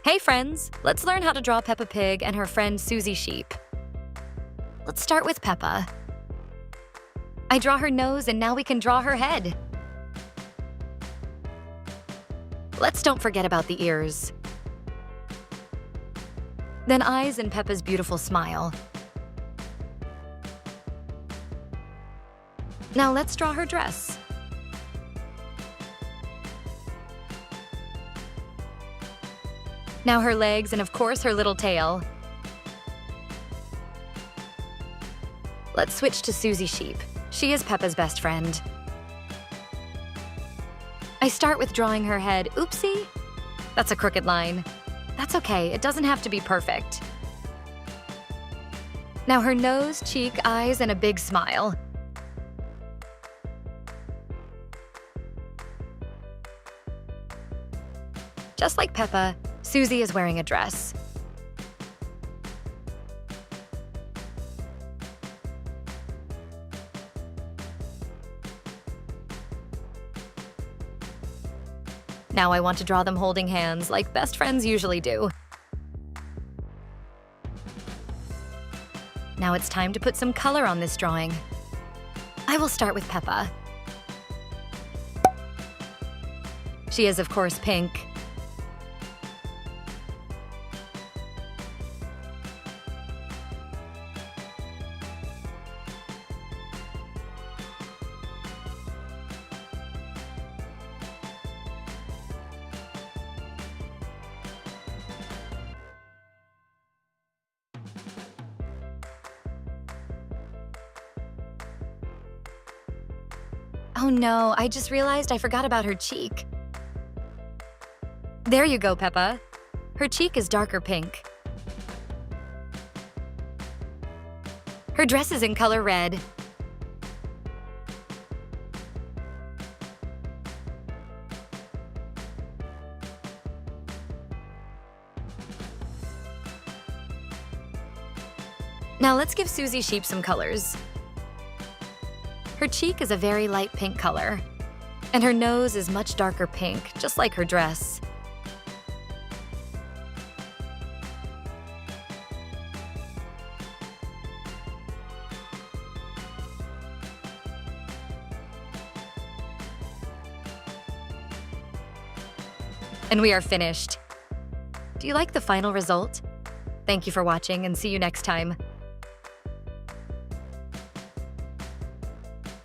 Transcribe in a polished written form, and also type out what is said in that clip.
Hey friends, let's learn how to draw Peppa Pig and her friend Suzy Sheep. Let's start with Peppa. I draw her nose and now we can draw her head. Let's don't forget about the ears. Then eyes and Peppa's beautiful smile. Now let's draw her dress. Now her legs and of course her little tail. Let's switch to Suzy Sheep. She is Peppa's best friend. I start with drawing her head. Oopsie! That's a crooked line. That's okay, it doesn't have to be perfect. Now her nose, cheek, eyes, and a big smile. Just like Peppa, Suzy is wearing a dress. Now I want to draw them holding hands like best friends usually do. Now it's time to put some color on this drawing. I will start with Peppa. She is, of course, pink. Oh no, I just realized I forgot about her cheek. There you go, Peppa. Her cheek is darker pink. Her dress is in color red. Now let's give Suzy Sheep some colors. Her cheek is a very light pink color, and her nose is much darker pink, just like her dress. And we are finished. Do you like the final result? Thank you for watching and see you next time.